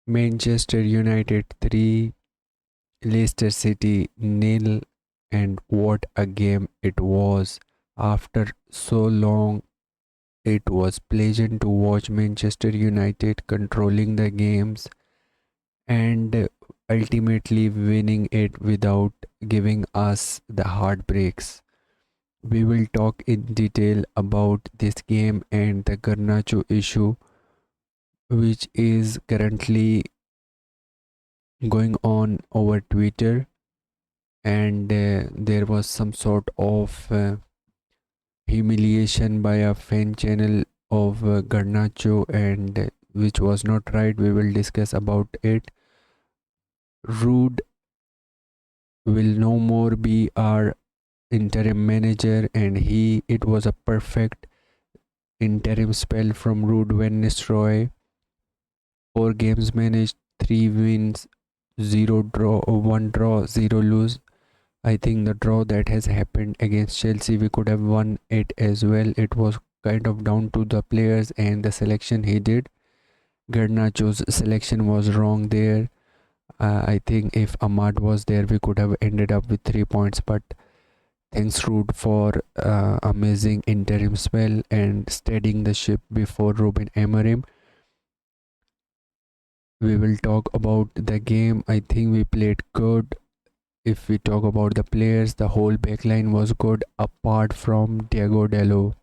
Manchester United 3, Leicester City nil, and what a game it was. After so long, it was pleasant to watch Manchester United controlling the games and ultimately winning it without giving us the heartbreaks. We will talk in detail about this game and the Garnacho issue, which is currently going on over Twitter, and there was some sort of humiliation by a fan channel of Garnacho, and which was not right. We will discuss about it. Rude will no more be our interim manager, and he it was a perfect interim spell from Rude Van Nistelrooy. 4 games managed, 3 wins, 0 draw, 1 draw, 0 lose. I think the draw that has happened against Chelsea, we could have won it as well. It was kind of down to the players and the selection he did. Garnacho's selection was wrong there. I think if Ahmad was there, we could have ended up with 3 points. But thanks, Rude, for amazing interim spell and steadying the ship before Ruben Amorim. We will talk about the game. I think we played good. If we talk about the players, the whole backline was good apart from Diego Dallo.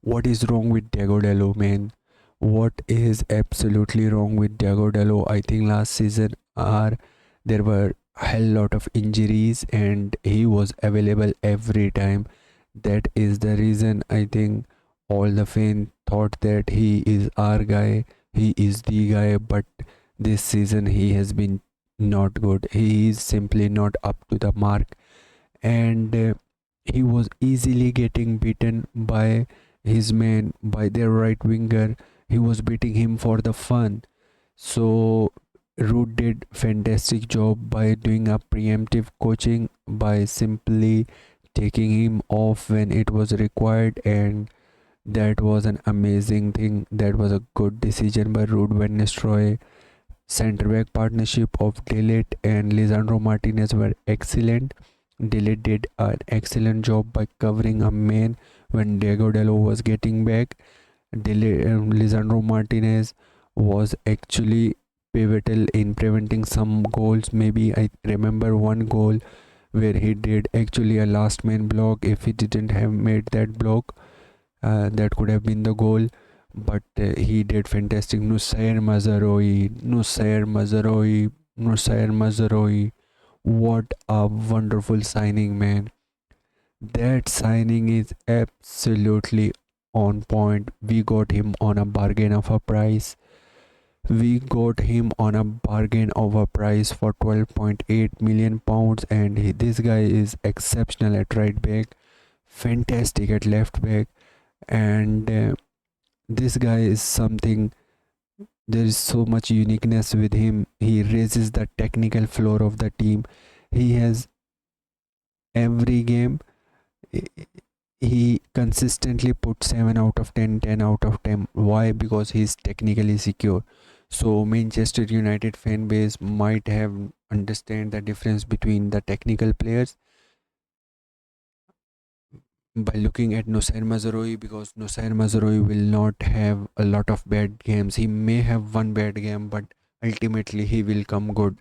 What is wrong with Diego Dallo, man? What is absolutely wrong with Diego Dallo? I think last season there were a hell lot of injuries and he was available every time. That is the reason I think all the fans thought that he is our guy, he is the guy, but this season he has been not good. He is simply not up to the mark, and he was easily getting beaten by his man, by their right winger. He was beating him for the fun. So Root did fantastic job by doing a preemptive coaching by simply taking him off when it was required, and that was an amazing thing. That was a good decision by Ruud van Nistelrooy. Centre back partnership of Delit and Lisandro Martinez were excellent. Delit did an excellent job by covering a man when Diego Dallo was getting back. Lisandro Martinez was actually pivotal in preventing some goals. Maybe I remember one goal where he did actually a last man block. If he didn't have made that block, that could have been the goal. But he did fantastic. Nusair Mazaroi, Nusair Mazaroi, Nusair Mazaroi. What a wonderful signing, man. That signing is absolutely on point. We got him on a bargain of a price. We got him on a bargain of a price for 12.8 million pounds, and this guy is exceptional at right back, fantastic at left back, and this guy is something. There is so much uniqueness with him. He raises the technical floor of the team. He has every game. He consistently puts 7 out of 10, 10 out of 10. Why? Because he's technically secure. So Manchester United fan base might have understand the difference between the technical players by looking at Nusair Mazraoui, because Nusair Mazraoui will not have a lot of bad games. He may have one bad game, but ultimately he will come good.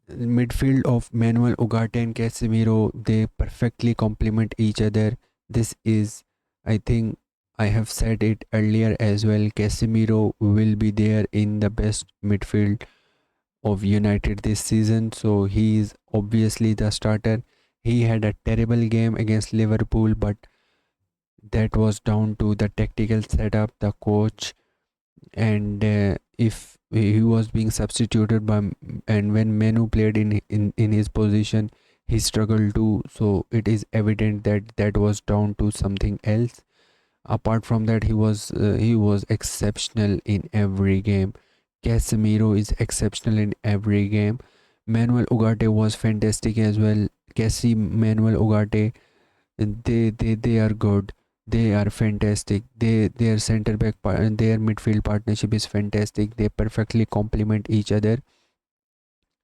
Midfield of Manuel Ugarte and Casemiro, they perfectly complement each other. This is, I think, I have said it earlier as well. Casemiro will be there in the best midfield of United this season, so he is obviously the starter. He had a terrible game against Liverpool, but that was down to the tactical setup, the coach, and if he was being substituted by, and when Menu played in his position, he struggled too. So it is evident that that was down to something else. Apart from that, he was exceptional in every game. Casemiro is exceptional in every game. Manuel Ugarte was fantastic as well. Manuel Ugarte, they are good. They are fantastic. Their their midfield partnership is fantastic. They perfectly complement each other.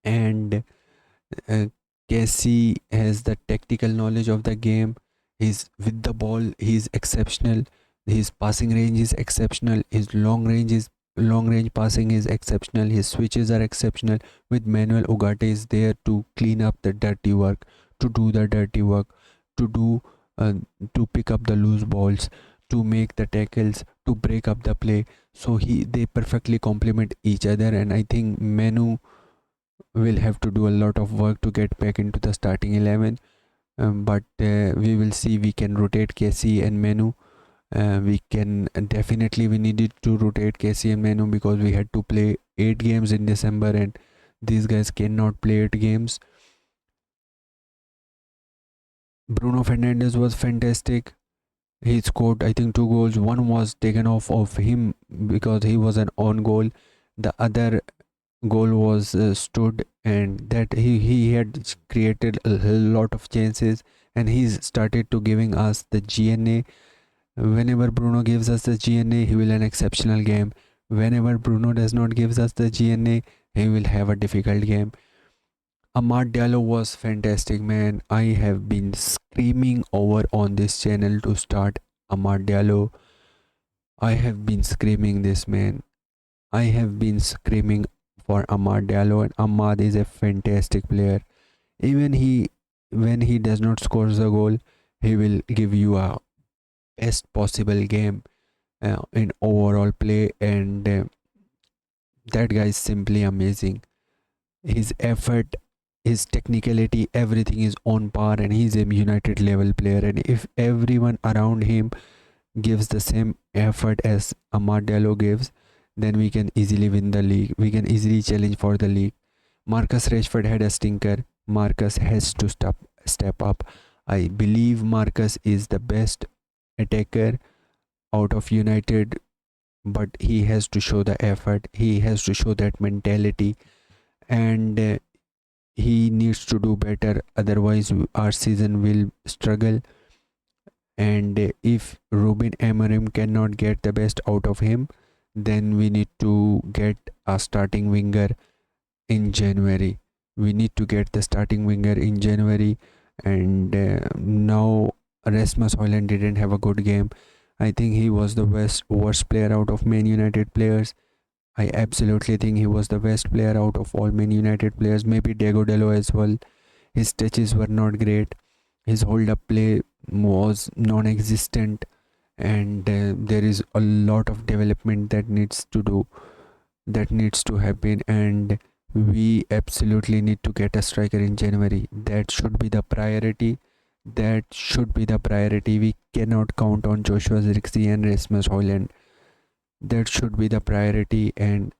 And uh, Casey has the tactical knowledge of the game. He's with the ball. He's exceptional. His passing range is exceptional. His long range passing is exceptional. His switches are exceptional. With Manuel Ugarte is there to clean up the dirty work, to do the dirty work, to do uh, to pick up the loose balls, to make the tackles, to break up the play. So they perfectly complement each other, and I think Manu will have to do a lot of work to get back into the starting 11. But we will see. We can rotate Casey and Menu. We can definitely, we needed to rotate Casey and Menu because we had to play 8 games in December, and these guys cannot play 8 games. Bruno Fernandes was fantastic. He scored, I think, 2 goals. One was taken off of him because he was an on goal. The other goal was stood, and that he had created a lot of chances, and he's started to giving us the GNA. Whenever Bruno gives us the GNA, he will an exceptional game. Whenever Bruno does not gives us the GNA, he will have a difficult game. Amad Diallo was fantastic, man. I have been screaming over on this channel to start Amad Diallo. I have been screaming this, man. I have been screaming for Amad Diallo, and Amad is a fantastic player. Even when he does not score the goal, he will give you a best possible game in overall play, and that guy is simply amazing. His effort, his technicality, everything is on par, and he's a United level player. And if everyone around him gives the same effort as Amad Diallo gives, then we can easily win the league. We can easily challenge for the league. Marcus Rashford had a stinker. Marcus has to step up. I believe Marcus is the best attacker out of United, but he has to show the effort. He has to show that mentality, and he needs to do better. Otherwise, our season will struggle. And if Ruben Amorim cannot get the best out of him, then we need to get a starting winger in January. We need to get the starting winger in January. And now Rasmus Højlund didn't have a good game. I think he was the worst player out of Man United players. I absolutely think he was the best player out of all Man United players. Maybe Diego Dallo as well. His touches were not great. His hold-up play was non-existent, and there is a lot of development that needs to happen, and we absolutely need to get a striker in January. That should be the priority. That should be the priority. We cannot count on Joshua Zirkzee and Rasmus Højlund. That should be the priority. And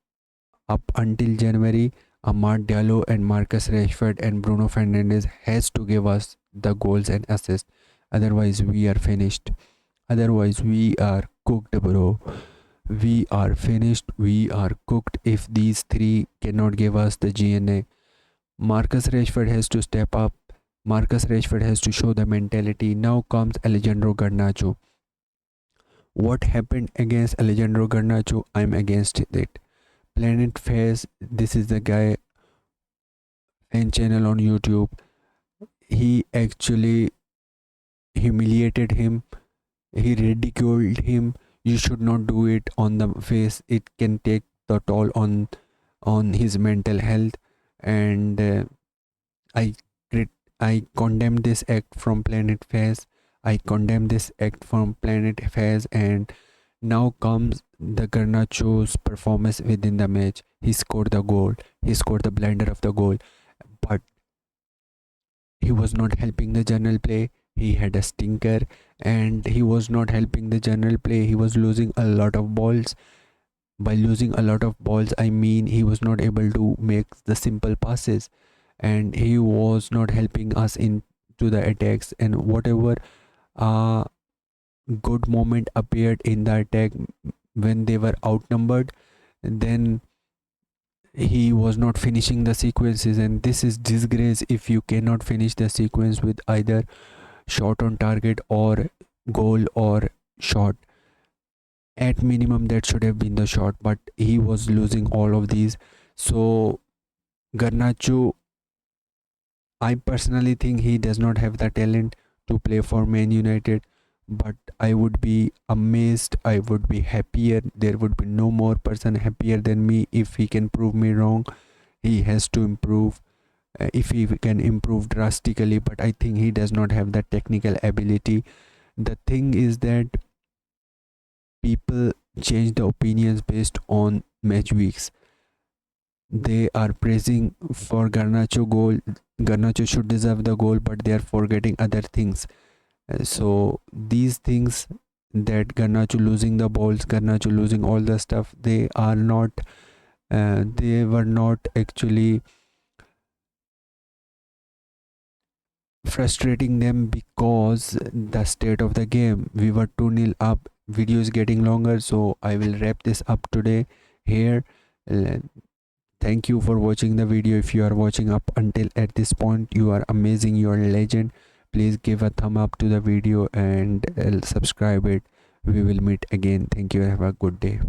up until January, Amad Diallo and Marcus Rashford and Bruno Fernandes has to give us the goals and assists. Otherwise, we are finished. Otherwise, we are cooked, bro. We are finished. We are cooked if these three cannot give us the GNA. Marcus Rashford has to step up. Marcus Rashford has to show the mentality. Now comes Alejandro Garnacho. What happened against Alejandro Garnacho? I'm against it. Planet Fairs, this is the guy and channel on YouTube. He actually humiliated him. He ridiculed him. You should not do it on the face. It can take the toll on his mental health. And I condemn this act from Planet Fairs. I condemn this act from Planet Fairs. And now comes the Garnacho's performance within the match. He scored the goal. He scored the blinder of the goal. But he was not helping the general play. He had a stinker, and he was not helping the general play. He was losing a lot of balls. By losing a lot of balls, I mean he was not able to make the simple passes, and he was not helping us into the attacks. And whatever good moment appeared in the attack when they were outnumbered, then he was not finishing the sequences. And this is disgrace if you cannot finish the sequence with either shot on target or goal or shot. At minimum, that should have been the shot, but he was losing all of these. So Garnacho, I personally think he does not have the talent to play for Man United, but I would be amazed. I would be happier. There would be no more person happier than me if he can prove me wrong. He has to improve. If he can improve drastically, but I think he does not have the technical ability. The thing is that people change the opinions based on match weeks. They are praising for Garnacho goal. Garnacho should deserve the goal, but they are forgetting other things. So these things, that Garnacho losing the balls, Garnacho losing all the stuff, they are not. They were not actually frustrating them because the state of the game. We were 2-0 up. Video is getting longer, so I will wrap this up today here. Uh, Thank you for watching the video. If you are watching up until at this point, you are amazing, you are a legend. Please give a thumb up to the video and subscribe it. We will meet again. Thank you. Have a good day.